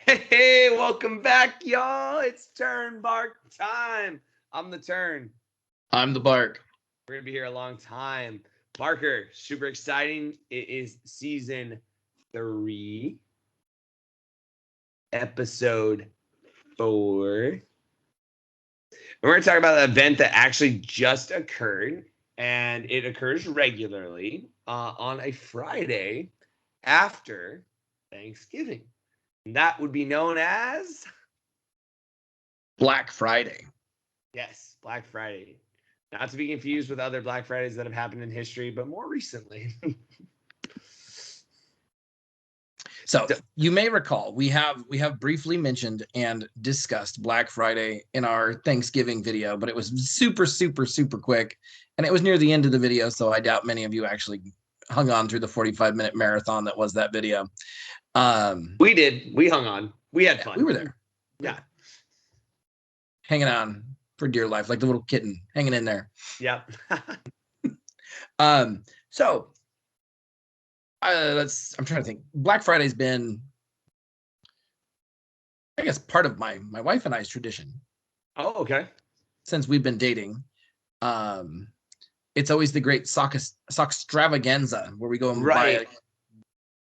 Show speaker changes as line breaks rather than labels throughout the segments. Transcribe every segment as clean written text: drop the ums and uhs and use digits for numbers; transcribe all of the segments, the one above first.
Hey, welcome back, y'all. It's Turn Bark time. I'm the Turn.
I'm the Bark.
We're gonna be here a long time. Barker, super exciting. It is season 3, episode 4. And we're gonna talk about an event that actually just occurred, and it occurs regularly on a Friday after Thanksgiving. And that would be known as
Black Friday.
Yes, Black Friday. Not to be confused with other Black Fridays that have happened in history, but more recently.
So you may recall we have briefly mentioned and discussed Black Friday in our Thanksgiving video, but it was super quick, and it was near the end of the video, so I doubt many of you actually hung on through the 45-minute marathon that was that video.
We did. We hung on. We had fun.
We were there.
Yeah.
Hanging on for dear life, like the little kitten hanging in there.
Yep.
So I'm trying to think. Black Friday's been, I guess, part of my wife and I's tradition.
Oh, okay.
Since we've been dating. It's always the great sock extravaganza where we go and buy a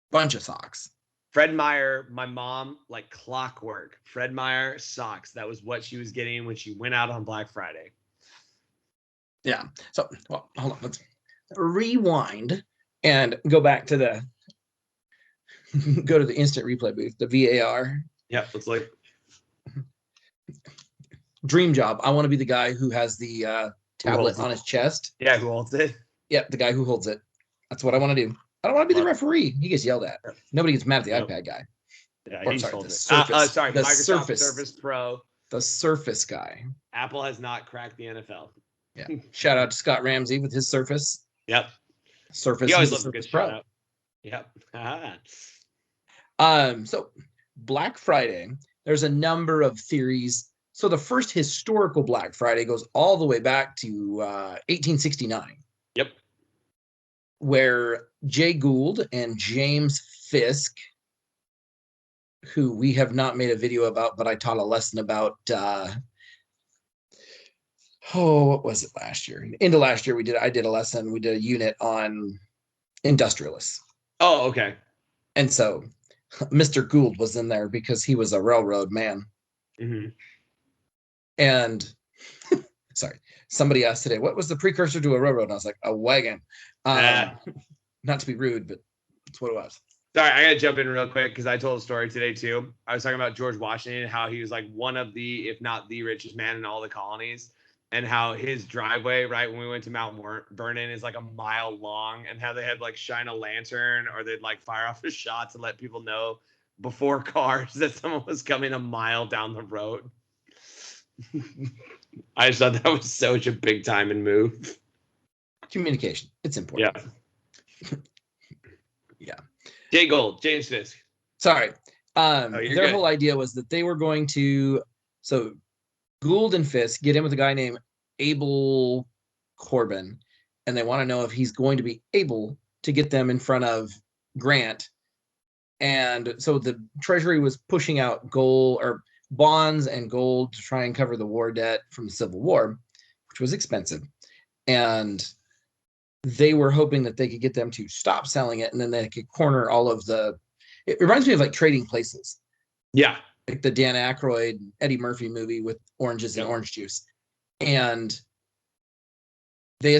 bunch of socks.
Fred Meyer, my mom, like clockwork. Fred Meyer socks. That was what she was getting when she went out on Black Friday.
Yeah. So, well, hold on. Let's rewind and go back to the instant replay booth, the VAR.
Yeah, let's look.
Dream job. I want to be the guy who has the tablet on his chest.
Yeah, who holds it?
Yep, the guy who holds it. That's what I want to do. I don't want to be the referee. He gets yelled at. Nobody gets mad at the iPad guy.
Yeah, he's
sorry,
holds
the
it.
Surface.
Sorry,
the
Microsoft Surface Pro.
The Surface guy.
Apple has not cracked the NFL.
Yeah. Shout out to Scott Ramsey with his Surface.
Yep.
Surface.
He always loves a good
Pro.
shout out.
Yep. So Black Friday, there's a number of theories. So the first historical Black Friday goes all the way back to 1869.
Yep.
Where Jay Gould and James Fisk, who we have not made a video about, but I taught a lesson about, what was it last year? Into last year, I did a lesson. We did a unit on industrialists.
Oh, okay.
And so Mr. Gould was in there because he was a railroad man.
Mm-hmm.
And sorry, somebody asked today, what was the precursor to a railroad? And I was like, a wagon. Not to be rude, but that's what it was.
Sorry, I got to jump in real quick because I told a story today too. I was talking about George Washington, how he was like one of the, if not the richest man in all the colonies, and how his driveway, right, when we went to Mount Vernon is like a mile long, and how they had like shine a lantern or they'd like fire off a shot to let people know before cars that someone was coming a mile down the road. I just thought that was such a big time and move.
Communication. It's important.
Yeah.
Yeah.
Jay Gould, James Fisk.
Sorry. Their
good.
whole idea was that they were going to, so Gould and Fisk get in with a guy named Abel Corbin, and they want to know if he's going to be able to get them in front of Grant. And so the Treasury was pushing out gold or bonds and gold to try and cover the war debt from the Civil War, which was expensive. And they were hoping that they could get them to stop selling it, and then they could corner all of it reminds me of like Trading Places.
Yeah.
Like the Dan Aykroyd, Eddie Murphy movie with oranges and orange juice. And they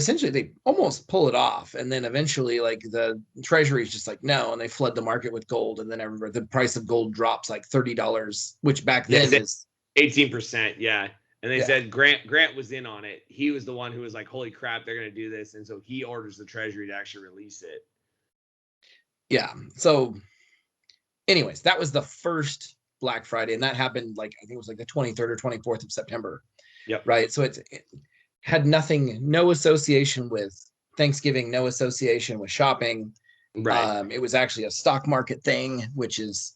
almost pull it off. And then eventually like the Treasury is just like, no. And they flood the market with gold. And then the price of gold drops like $30, which back then is
18%. Yeah. And they said Grant was in on it. He was the one who was like, holy crap, they're going to do this. And so he orders the Treasury to actually release it.
Yeah. So anyways, that was the first Black Friday. And that happened like, I think it was like the 23rd or 24th of September.
Yep.
Right. So it had no association with Thanksgiving, no association with shopping.
Right.
It was actually a stock market thing, which is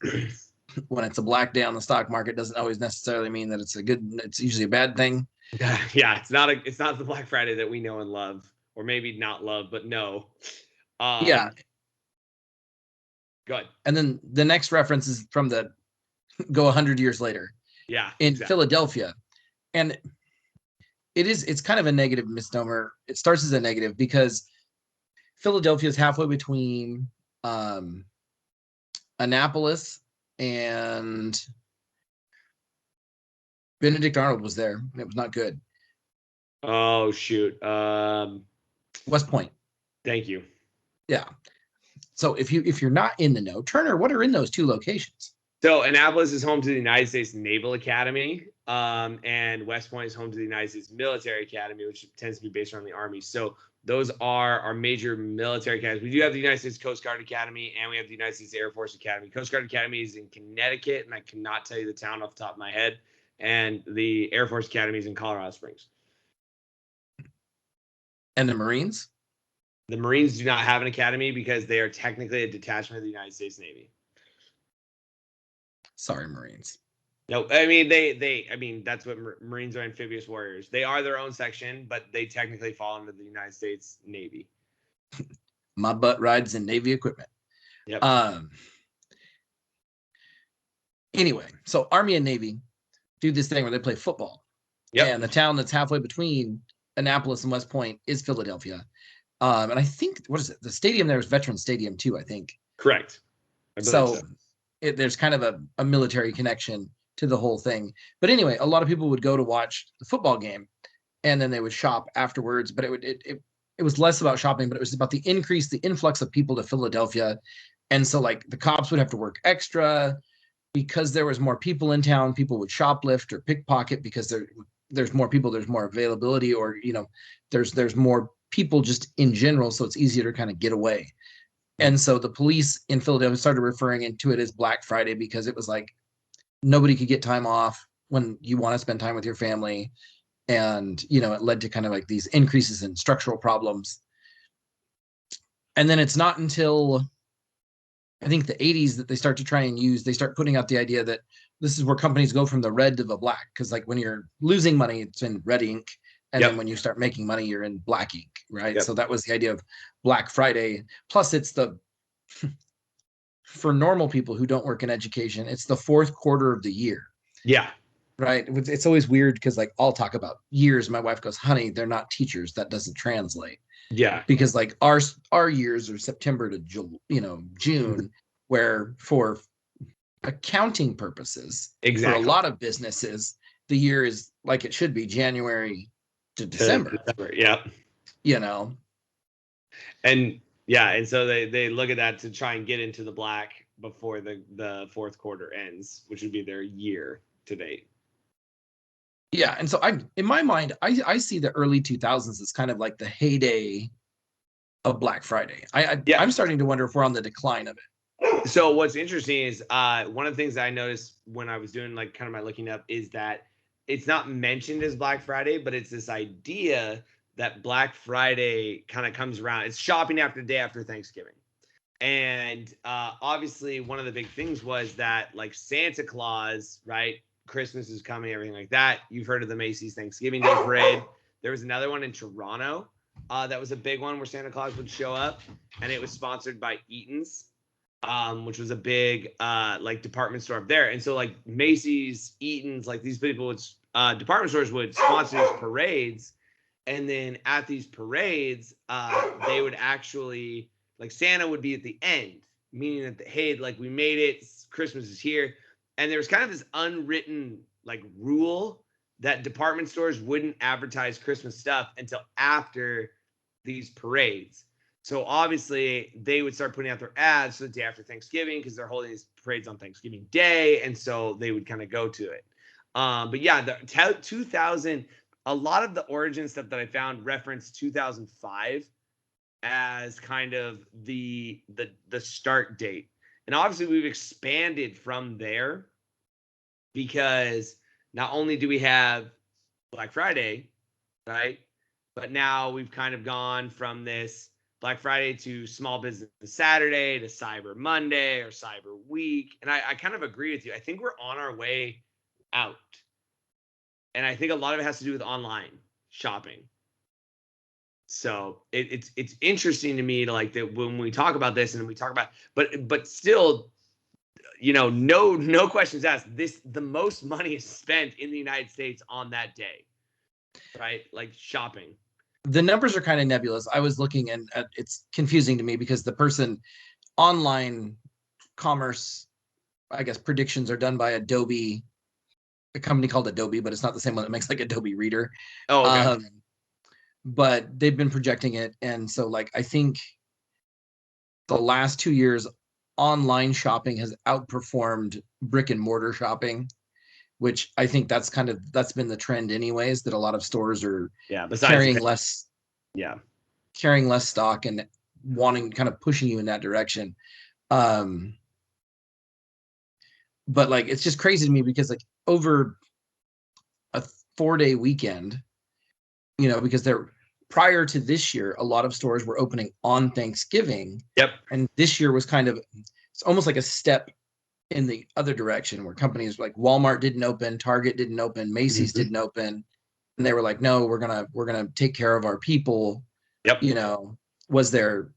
when it's a black day on the stock market doesn't always necessarily mean that it's usually a bad thing.
Yeah, it's not the Black Friday that we know and love, or maybe not love, but no.
Yeah.
Good.
And then the next reference is from the go 100 years later
Yeah,
in
exactly.
Philadelphia. And it's kind of a negative misnomer. It starts as a negative because Philadelphia is halfway between Annapolis and Benedict Arnold was there, and it was not good.
Oh shoot.
West Point.
Thank you.
Yeah. So if you're not in the know, Turner, what are in those two locations?
So Annapolis is home to the United States Naval Academy, and West Point is home to the United States Military Academy, which tends to be based around the Army. So those are our major military academies. We do have the United States Coast Guard Academy, and we have the United States Air Force Academy. Coast Guard Academy is in Connecticut, and I cannot tell you the town off the top of my head. And the Air Force Academy is in Colorado Springs.
And the Marines?
The Marines do not have an academy because they are technically a detachment of the United States Navy.
Sorry, Marines.
No, I mean that's what Marines are, amphibious warriors. They are their own section, but they technically fall under the United States Navy.
My butt rides in Navy equipment.
Yep.
Anyway, so Army and Navy do this thing where they play football. Yep. And the town that's halfway between Annapolis and West Point is Philadelphia. And I think, what is it? The stadium there is Veterans Stadium too, I think.
Correct.
So there's kind of a military connection to the whole thing. But anyway, a lot of people would go to watch the football game and then they would shop afterwards. But it was less about shopping, but it was about the influx of people to Philadelphia. And so like the cops would have to work extra because there was more people in town. People would shoplift or pickpocket because there's more people, there's more availability, or, you know, there's more people just in general. So it's easier to kind of get away. And so the police in Philadelphia started referring to it as Black Friday because it was like nobody could get time off when you want to spend time with your family. And, you know, it led to kind of like these increases in structural problems. And then it's not until I think the 80s that they start to try and they start putting out the idea that this is where companies go from the red to the black. Because like when you're losing money, it's in red ink. And then when you start making money, you're in black ink, right? So that was the idea of Black Friday. Plus, it's for normal people who don't work in education, it's the fourth quarter of the year.
Yeah.
Right. It's always weird because like I'll talk about years. My wife goes, honey, they're not teachers. That doesn't translate.
Yeah.
Because like our years are September to June, where for accounting purposes, for a lot of businesses, the year is like it should be January to December.
Yeah.
You know.
And yeah, and so they look at that to try and get into the black before the fourth quarter ends, which would be their year to date.
Yeah, and so in my mind, I see the early 2000s as kind of like the heyday of Black Friday. I'm starting to wonder if we're on the decline of it.
So what's interesting is one of the things that I noticed when I was doing like kind of my looking up is that it's not mentioned as Black Friday, but it's this idea that Black Friday kind of comes around. It's shopping after the day after Thanksgiving. And obviously one of the big things was that like Santa Claus, right? Christmas is coming, everything like that. You've heard of the Macy's Thanksgiving Day Parade. There was another one in Toronto that was a big one where Santa Claus would show up, and it was sponsored by Eaton's, which was a big like department store up there. And so like Macy's, Eaton's, like these people would department stores would sponsor these parades, and then at these parades they would actually like Santa would be at the end, meaning that hey, like we made it, Christmas is here. And there was kind of this unwritten like rule that department stores wouldn't advertise Christmas stuff until after these parades. So obviously they would start putting out their ads the day after Thanksgiving because they're holding these parades on Thanksgiving Day. And so they would kind of go to it. But yeah, the 2000, a lot of the origin stuff that I found referenced 2005 as kind of the start date. And obviously we've expanded from there because not only do we have Black Friday, right? But now we've kind of gone from this Black Friday to Small Business Saturday to Cyber Monday or Cyber Week. And I kind of agree with you. I think we're on our way out. And I think a lot of it has to do with online shopping. So it's interesting to me to like that when we talk about this and we talk about, but still, no questions asked. The most money is spent in the United States on that day, right? Like shopping.
The numbers are kind of nebulous. I was looking and it's confusing to me because the person online commerce, I guess predictions are done by Adobe, a company called Adobe, but it's not the same one that makes like Adobe Reader.
Oh, okay.
But they've been projecting it. And so like, I think the last 2 years, online shopping has outperformed brick and mortar shopping, which I think that's been the trend anyways, that a lot of stores are carrying less stock and wanting, kind of pushing you in that direction. But like, it's just crazy to me because like over a 4-day weekend, because prior to this year, a lot of stores were opening on Thanksgiving.
Yep.
And this year was it's almost like a step in the other direction, where companies like Walmart didn't open, Target didn't open, Macy's didn't open. And they were like, no, we're going to take care of our people.
Yep.
Was there,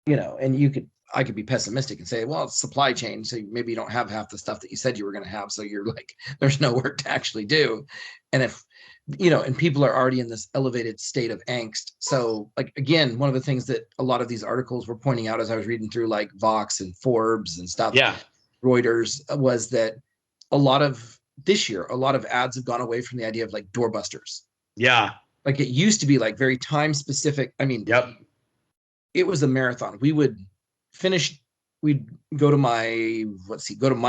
and I could be pessimistic and say, well, it's supply chain. So maybe you don't have half the stuff that you said you were going to have. So you're like, there's no work to actually do. And if, and people are already in this elevated state of angst. So like, again, one of the things that a lot of these articles were pointing out as I was reading through like Vox and Forbes and stuff, Reuters, was that this year, a lot of ads have gone away from the idea of like doorbusters.
Yeah.
Like it used to be like very time specific. I mean, it was a marathon. We'd go to my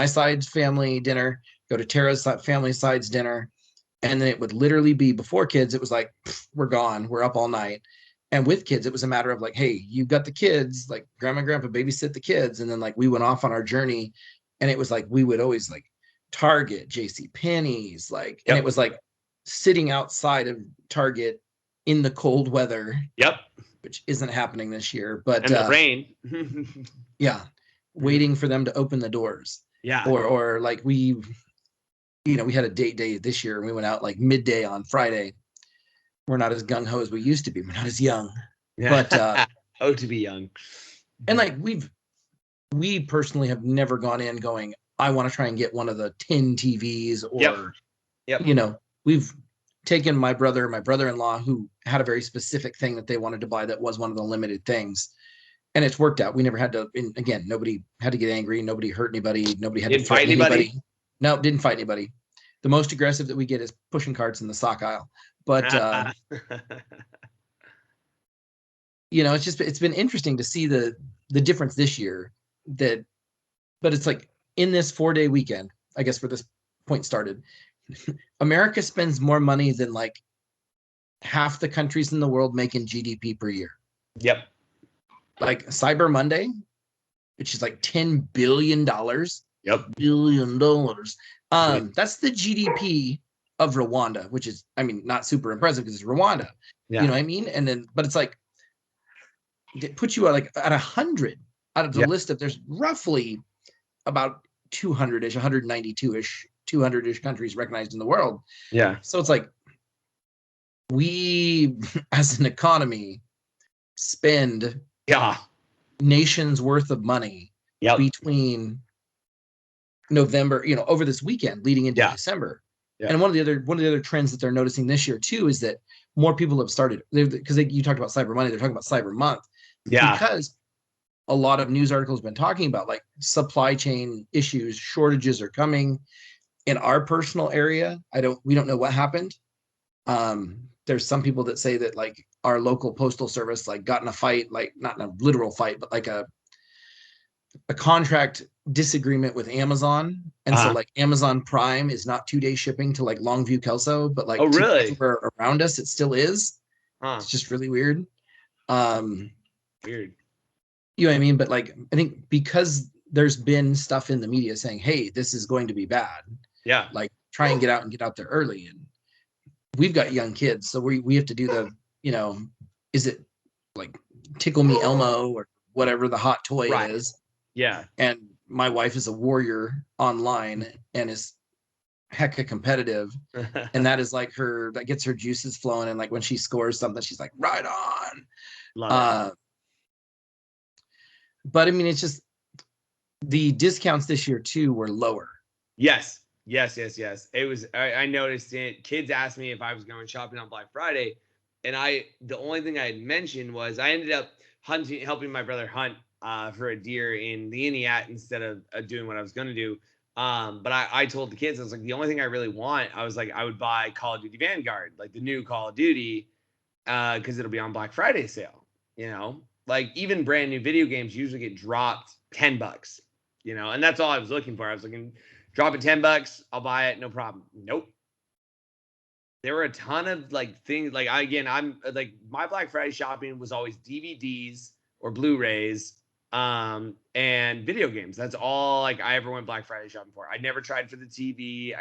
side's family dinner, go to Tara's family side's dinner. And then it would literally be, before kids, it was like, we're gone, we're up all night. And with kids, it was a matter of like, hey, you've got the kids, like grandma and grandpa babysit the kids. And then like we went off on our journey, and it was like, we would always like Target, JCPenney's, like, and it was like sitting outside of Target in the cold weather.
Yep.
Which isn't happening this year, but
and the rain.
waiting for them to open the doors.
Yeah.
Or like we had a date day this year and we went out like midday on Friday. We're not as gung-ho as we used to be. We're not as young.
Yeah. But to be young.
And like we personally have never gone in going, I want to try and get one of the 10 TVs or we've taken my brother-in-law, who had a very specific thing that they wanted to buy that was one of the limited things. And it's worked out. We never had to, again, nobody had to get angry. Nobody hurt anybody. Nobody had to fight anybody. No, didn't fight anybody. The most aggressive that we get is pushing carts in the sock aisle. But, it's been interesting to see the difference this year but it's like in this 4-day weekend, I guess where this point started, America spends more money than like half the countries in the world make in GDP per year.
Yep.
Like Cyber Monday, which is like $10 billion.
Yep.
$1 billion. That's the GDP of Rwanda, which is, I mean, not super impressive because it's Rwanda. Yeah. You know what I mean? And then, but it's like, it puts you at 100 out of the list of, there's roughly about 200-ish, 192-ish, 200-ish countries recognized in the world.
Yeah.
So it's like, we as an economy spend nations worth of money between November, over this weekend leading into December. Yeah. And one of the other trends that they're noticing this year too is that more people have started, because you talked about Cyber Monday, they're talking about Cyber Month. Yeah. Because a lot of news articles have been talking about like supply chain issues, shortages are coming. In our personal area, we don't know what happened. There's some people that say that like our local postal service like got in a fight, like not in a literal fight, but like a contract disagreement with Amazon. And so like Amazon Prime is not 2-day shipping to like Longview, Kelso, but like around us, it still is. It's just really weird.
Weird.
You know what I mean? But like, I think because there's been stuff in the media saying, hey, this is going to be bad.
Yeah.
Like try and get out there early. And we've got young kids. So we have to do the, is it like Tickle Me Elmo or whatever the hot toy is.
Yeah.
And my wife is a warrior online and is hecka competitive. And that is like that gets her juices flowing. And like when she scores something, she's like, right on. Love it. But I mean, it's just, the discounts this year too were lower.
Yes. It was, I noticed it. Kids asked me if I was going shopping on Black Friday. And the only thing I had mentioned was I ended up helping my brother hunt for a deer in the Entiat instead of doing what I was going to do. But I told the kids, I was like, the only thing I really want, I was like, I would buy Call of Duty Vanguard, like the new Call of Duty, because it'll be on Black Friday sale. Like even brand new video games usually get dropped $10. And that's all I was looking for. I was looking, drop it $10, I'll buy it, no problem. Nope. There were a ton of like things. Like I'm like, my Black Friday shopping was always DVDs or Blu-rays, and video games. That's all like I ever went Black Friday shopping for. I never tried for the TV. I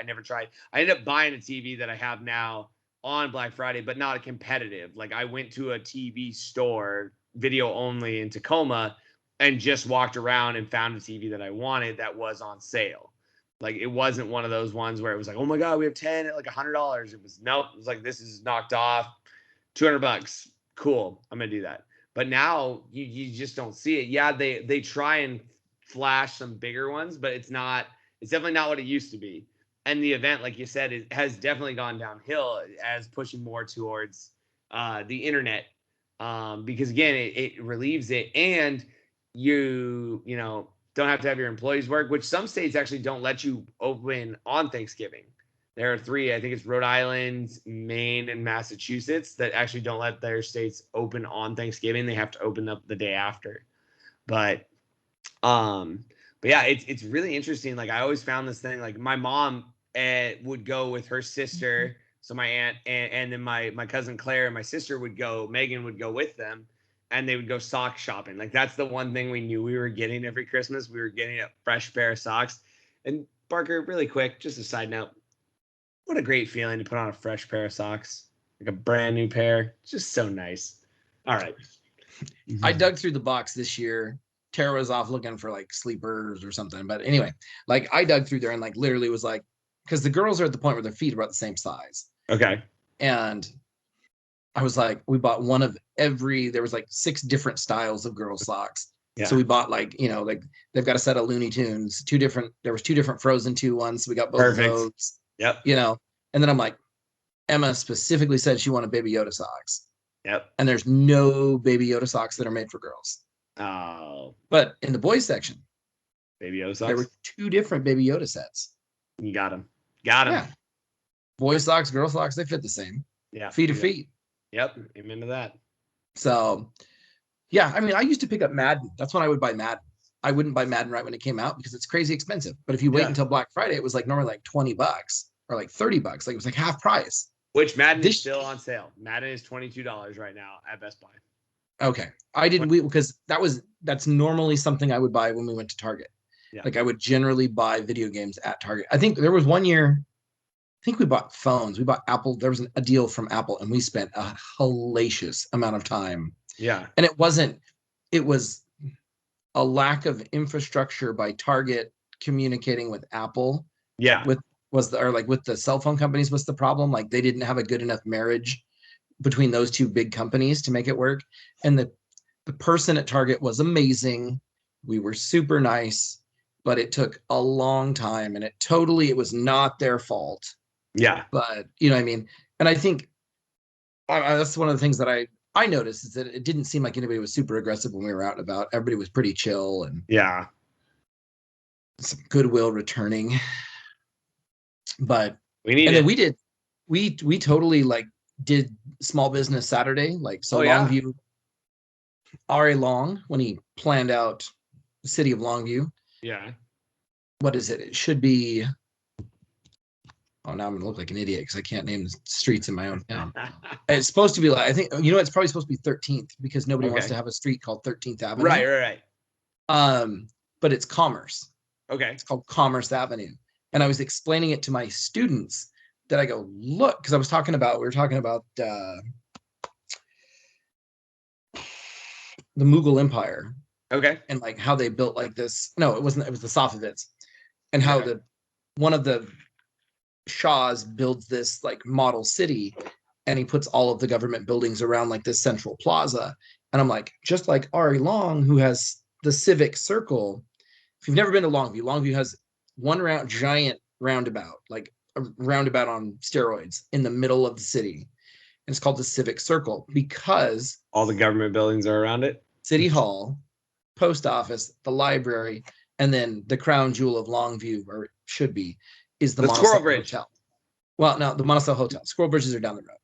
ended up buying a TV that I have now on Black Friday, but not a competitive. Like I went to a TV store, video only, in Tacoma, and just walked around and found a TV that I wanted that was on sale. Like it wasn't one of those ones where it was like, oh my God, we have 10 at like $100. It was nope. It was like, this is knocked off, $200. Cool, I'm gonna do that. But now you just don't see it. Yeah, they try and flash some bigger ones, but it's definitely not what it used to be. And the event, like you said, it has definitely gone downhill as pushing more towards the internet, because again, it relieves it, and you don't have to have your employees work, which some states actually don't let you open on Thanksgiving. There are 3, I think it's Rhode Island, Maine, and Massachusetts, that actually don't let their states open on Thanksgiving. They have to open up the day after. But yeah, it's really interesting. Like I always found this thing, like my mom would go with her sister. So my aunt and then my cousin Claire and my sister would go, Megan would go with them, and they would go sock shopping. Like that's the one thing we knew we were getting every Christmas. We were getting a fresh pair of socks. And Parker, really quick, just a side note, what a great feeling to put on a fresh pair of socks, like a brand new pair. It's just so nice. All right.
I dug through the box this year. Tara was off looking for like sleepers or something. But anyway, like I dug through there and like literally was like, because the girls are at the point where their feet are about the same size.
Okay.
And I was like, we bought one of every, there was like 6 different styles of girl socks. Yeah. So we bought like, like they've got a set of Looney Tunes, there was 2 different Frozen 2 ones. So we got both Perfect. Of those.
Yep.
And then I'm like, Emma specifically said she wanted Baby Yoda socks.
Yep.
And there's no Baby Yoda socks that are made for girls.
Oh.
But in the boys section,
Baby Yoda socks,
there were 2 different Baby Yoda sets.
You got them. Yeah.
Boys socks, girl socks, they fit the same.
Yeah.
Feet to feet.
Yep. Amen to that.
So, yeah, I mean, I used to pick up Madden. That's when I would buy Madden. I wouldn't buy Madden right when it came out because it's crazy expensive. But if you wait until Black Friday, it was like normally like $20 or like $30. Like it was like half price.
Which Madden is still on sale. Madden is $22 right now at Best Buy.
Okay. I didn't because that's normally something I would buy when we went to Target. Yeah. Like I would generally buy video games at Target. I think there was one year, I think we bought phones. We bought Apple. There was a deal from Apple and we spent a hellacious amount of time.
Yeah.
And it was a lack of infrastructure by Target communicating with Apple.
Yeah.
With the cell phone companies was the problem. Like they didn't have a good enough marriage between those 2 big companies to make it work. And the person at Target was amazing. We were super nice, but it took a long time and it was not their fault.
Yeah.
But you know what I mean? And I think that's one of the things that I noticed is that it didn't seem like anybody was super aggressive when we were out and about. Everybody was pretty chill and some goodwill returning. But we totally like did Small Business Saturday. Like so Longview, Ari Long, when he planned out the city of Longview.
Yeah.
What is it? It should be. Oh, now I'm gonna look like an idiot because I can't name the streets in my own town. It's supposed to be like, I think, it's probably supposed to be 13th because nobody wants to have a street called 13th Avenue.
Right.
But it's Commerce.
Okay.
It's called Commerce Avenue. And I was explaining it to my students that I go, look, because we were talking about the Mughal Empire.
Okay.
And like how they built like this. No, it wasn't. It was the Safavids. And how one of the Shahs builds this like model city and he puts all of the government buildings around like this central plaza. And I'm like, just like Ari Long, who has the Civic Circle, if you've never been to Longview, Longview has one giant roundabout, like a roundabout on steroids in the middle of the city. And it's called the Civic Circle because
all the government buildings are around it.
City Hall, post office, the library, and then the crown jewel of Longview, or it should be, is the
Squirrel Bridge
Hotel. Well, no, the Monticello Hotel. Squirrel Bridges are down the road.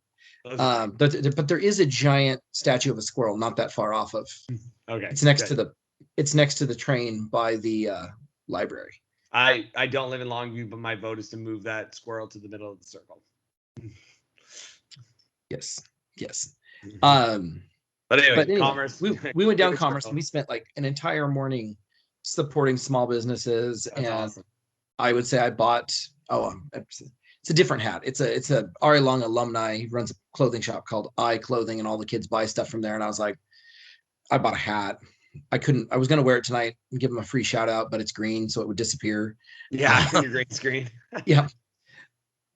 But there is a giant statue of a squirrel not that far off of.
Okay.
It's next to the train by the library.
I don't live in Longview, but my vote is to move that squirrel to the middle of the circle.
Yes.
But anyway, Commerce.
We went down Commerce and we spent like an entire morning supporting small businesses. That's awesome. I would say I bought. It's a different hat. It's a Ari Long alumni. He runs a clothing shop called I Clothing, and all the kids buy stuff from there. And I was like, I bought a hat. I was going to wear it tonight and give him a free shout out, but it's green, so it would disappear.
Yeah, your green screen.
Yeah.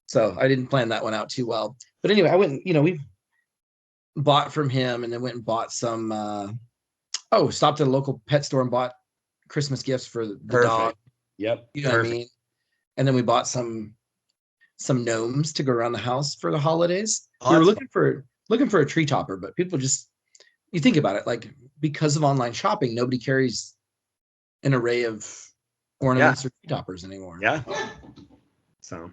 So I didn't plan that one out too well. But anyway, I went, we bought from him and then went and bought some, stopped at a local pet store and bought Christmas gifts for the dog.
Yep.
You know what I mean? And then we bought some gnomes to go around the house for the holidays. We were looking for a tree topper, but people just, you think about it, like because of online shopping, nobody carries an array of ornaments or tree toppers anymore.
Yeah. So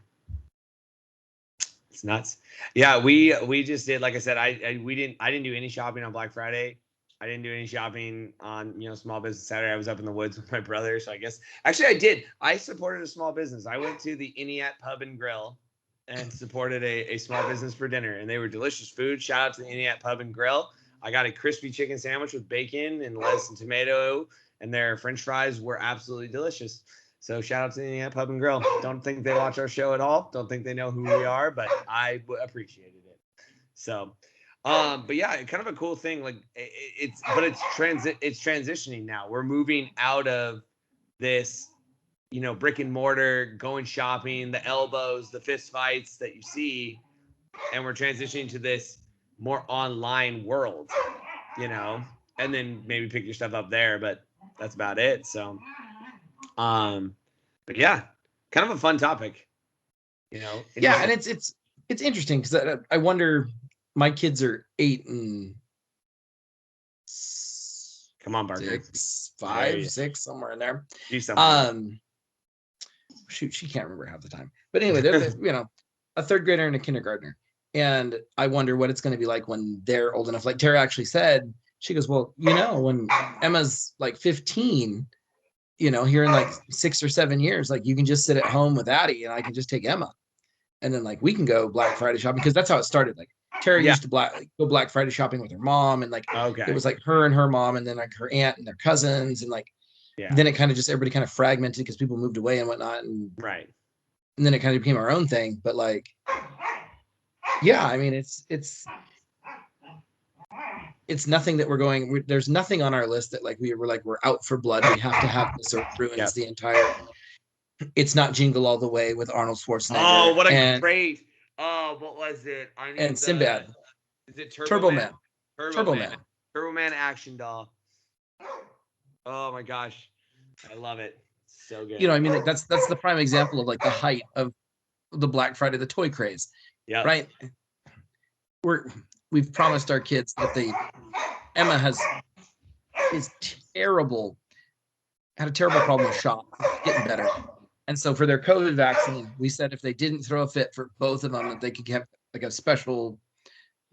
it's nuts. Yeah, we just did, like I said, I didn't do any shopping on Black Friday. I didn't do any shopping on, Small Business Saturday. I was up in the woods with my brother. So I guess, actually I did. I supported a small business. I went to the Iniat Pub and Grill and supported a small business for dinner. And they were delicious food. Shout out to the Iniat Pub and Grill. I got a crispy chicken sandwich with bacon and lettuce and tomato. And their French fries were absolutely delicious. So shout out to the Iniat Pub and Grill. Don't think they watch our show at all. Don't think they know who we are, but I appreciated it. So... but yeah, kind of a cool thing. Like it's transitioning now. We're moving out of this, brick and mortar, going shopping, the elbows, the fist fights that you see, and we're transitioning to this more online world, and then maybe pick your stuff up there, but that's about it. So, but yeah, kind of a fun topic,
Yeah, and it's interesting because I wonder. My kids are 8 and
come on, Barker.
5, 6, somewhere in there.
Do something.
Shoot, she can't remember half the time. But anyway, they're a third grader and a kindergartner, and I wonder what it's going to be like when they're old enough. Like Tara actually said, she goes, "Well, when Emma's like 15, here in like 6 or 7 years, like you can just sit at home with Addie, and I can just take Emma, and then like we can go Black Friday shopping because that's how it started. Like." Tara used to go Black Friday shopping with her mom, and like it was like her and her mom, and then like her aunt and their cousins, and like then it kind of just everybody kind of fragmented because people moved away and whatnot, and and then it kind of became our own thing. But like, yeah, I mean, it's nothing that there's nothing on our list that like we're out for blood. We have to have this or it ruins the entire. It's not Jingle All the Way with Arnold Schwarzenegger.
Oh, what a great. Oh, what was it?
Sinbad.
Is it
Turbo Man?
Turbo Man action doll. Oh my gosh, I love it. So good.
I mean, like, that's the prime example of like the height of the Black Friday, the toy craze.
Yeah.
Right. We've promised our kids that Emma is terrible. Had a terrible problem with shop. Getting better. And so for their COVID vaccine, we said if they didn't throw a fit for both of them, that they could get like a special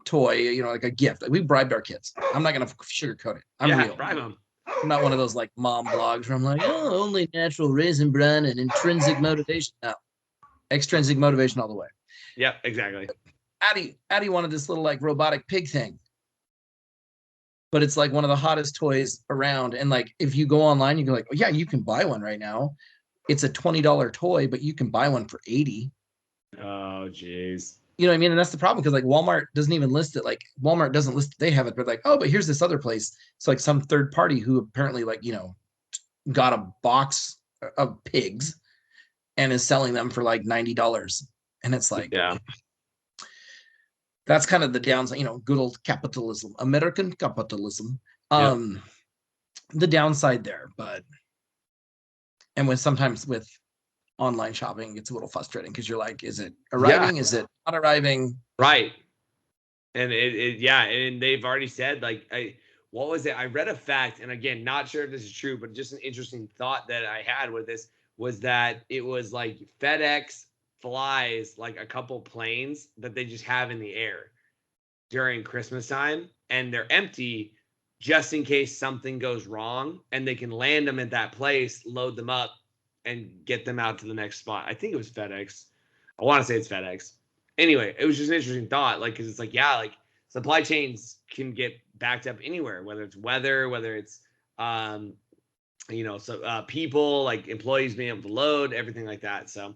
toy, like a gift. Like, we bribed our kids. I'm not going to sugarcoat it. I'm real.
Bribe them.
I'm not one of those like mom blogs where I'm like, only natural raisin bran and intrinsic motivation. No, extrinsic motivation all the way.
Yeah, exactly.
Addie wanted this little like robotic pig thing. But it's like one of the hottest toys around. And like, if you go online, you go like, yeah, you can buy one right now. It's a $20 toy, but you can buy one for $80.
Oh, geez.
You know what I mean? And that's the problem because like Walmart doesn't even list it. Like Walmart doesn't list it. They have it, but like, oh, but here's this other place. It's like some third party who apparently like, got a box of pigs and is selling them for like $90. And it's like, that's kind of the downside, good old capitalism, American capitalism. The downside there, but And when sometimes with online shopping, it's a little frustrating because you're like, is it
Yeah,
arriving? Is it not arriving?
right. And yeah, and they've already said like what was it? I read a fact, and again, not sure if this is true, but just an interesting thought that I had with this was that it was like FedEx flies like a couple planes that they just have in the air during Christmas time, and they're empty just in case something goes wrong, and they can land them at that place, load them up, and get them out to the next spot. I think it was FedEx. I want to say it's FedEx. Anyway, it was just an interesting thought, like because it's like yeah, like supply chains can get backed up anywhere, whether it's weather, whether it's um, so people like employees being able to load everything like that. So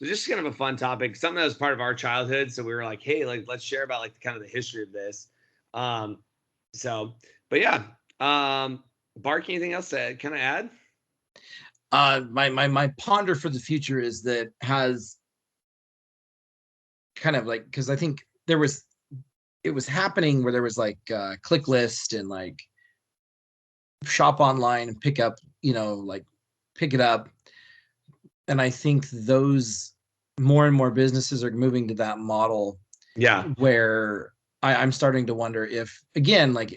just kind of a fun topic, something that was part of our childhood. So we were like, hey, like let's share about like kind of the history of this. Um, so, but yeah, Bark, anything else to kind of add?
My ponder for the future is that has kind of like, because I think it was happening where there was like click list and like shop online and pick up, like pick it up. And I think those more and more businesses are moving to that model
Yeah,
where I'm starting to wonder if again, like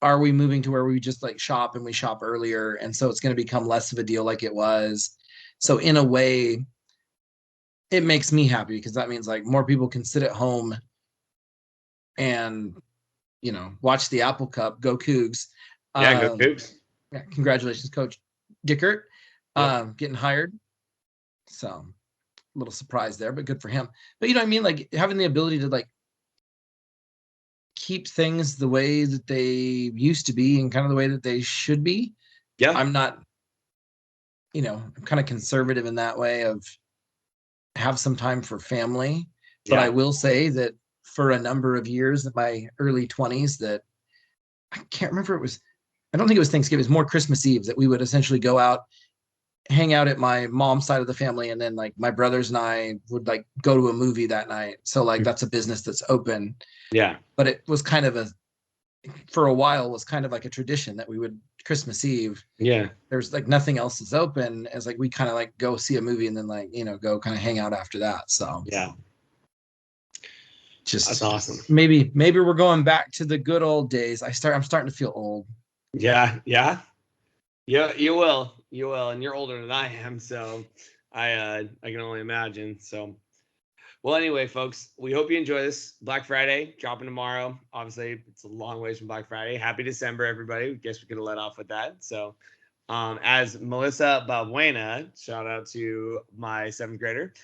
are we moving to where we just like shop and we shop earlier, and so it's going to become less of a deal like it was. So in a way, it makes me happy because that means like more people can sit at home and watch the Apple Cup. Go Cougs.
yeah, go
um
Cougs.
yeah, congratulations, Coach Dickert,
Yep.
getting hired. So a little surprise there, but good for him. But you know what I mean, like having the ability to like keep things the way that they used to be and kind of the way that they should be.
Yeah,
I'm not, I'm kind of conservative in that way of have some time for family. But I
yeah,
will say that for a number of years in my early 20s, that I can't remember, I don't think it was Thanksgiving, it was more Christmas Eve, that we would essentially go out, hang out at my mom's side of the family, and then like my brothers and I would like go to a movie that night. So like that's a business that's open.
yeah,
But it was kind of for a while was kind of like a tradition that we would Christmas Eve,
yeah,
there's like nothing else is open, as like we kind of like go see a movie and then like go kind of hang out after that. So
yeah. That's
just
awesome.
maybe we're going back to the good old days. I'm starting to feel old.
Yeah, yeah, yeah. You will, and you're older than I am, so I can only imagine. So well, anyway, folks, we hope you enjoy this Black Friday dropping tomorrow. Obviously, it's a long ways from Black Friday. Happy December, everybody. Guess we could have let off with that. So, as Melissa Balbuena, shout out to my seventh grader,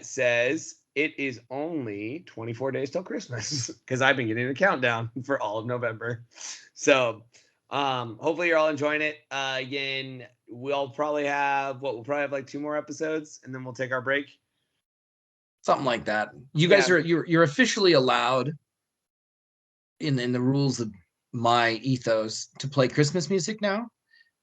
says, it is only 24 days till Christmas because I've been getting a countdown for all of November. So, hopefully you're all enjoying it. Again, we'll probably have like 2 more episodes and then we'll take our break.
Something like that. You guys
Yeah.
you're officially allowed in the rules of my ethos to play Christmas music now.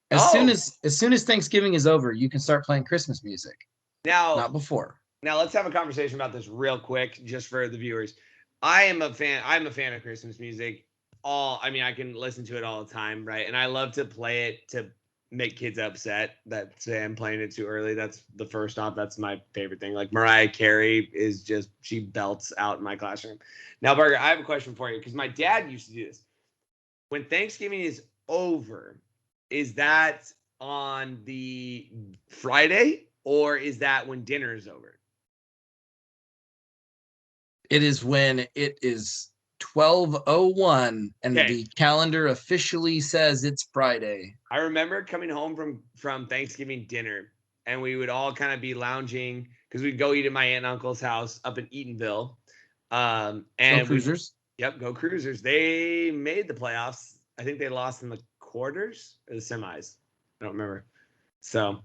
Oh,
As soon as Thanksgiving is over, you can start playing Christmas music.
now
Not before.
Now let's have a conversation about this real quick, just for the viewers. I'm a fan of Christmas music. I can listen to it all the time, right? And I love to play it to make kids upset that say I'm playing it too early. That's the first off. That's my favorite thing. Like Mariah Carey is just she belts out in my classroom. Now, Barker, I have a question for you because my dad used to do this. When Thanksgiving is over, is that on the Friday or is that when dinner is over?
It is when it is 12:01 and
Okay.
the calendar officially says it's Friday.
I remember coming home from Thanksgiving dinner, and we would all kind of be lounging because we'd go eat at my aunt and uncle's house up in Eatonville.
Go
And we,
Cruisers.
yep, go Cruisers. They made the playoffs. I think they lost in the quarters or the semis. I don't remember. So,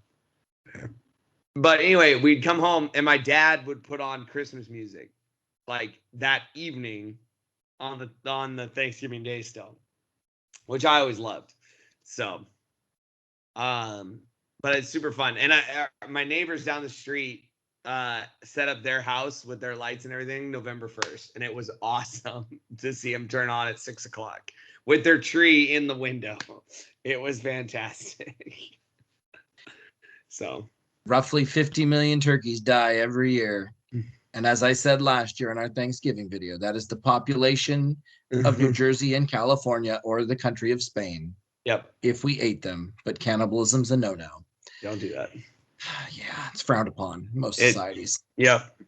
but anyway, we'd come home and my dad would put on Christmas music like that evening on the Thanksgiving day still, which I always loved. So, Um, but it's super fun. And my neighbors down the street set up their house with their lights and everything November 1st, and it was awesome to see them turn on at 6 o'clock with their tree in the window. It was fantastic. So
roughly 50 million turkeys die every year. And as I said last year in our Thanksgiving video, that is the population of New Jersey and California or the country of Spain.
Yep.
If we ate them, but cannibalism's a no-no.
Don't do that.
Yeah, it's frowned upon in most societies.
Yep.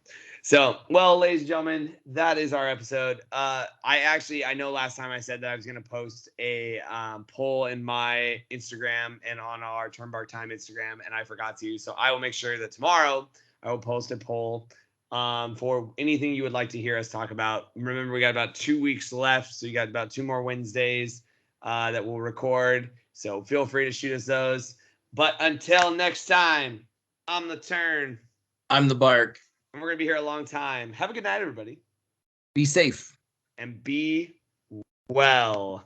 So, well, ladies and gentlemen, that is our episode. I know last time I said that I was going to post a poll in my Instagram and on our Turnbark Time Instagram, and I forgot to. So I will make sure that tomorrow I will post a poll for anything you would like to hear us talk about. Remember, we got about 2 weeks left, so you got about 2 more Wednesdays that we'll record. So feel free to shoot us those. But until next time, I'm the Turn.
I'm the Bark.
And we're going to be here a long time. Have a good night, everybody.
Be safe.
And be well.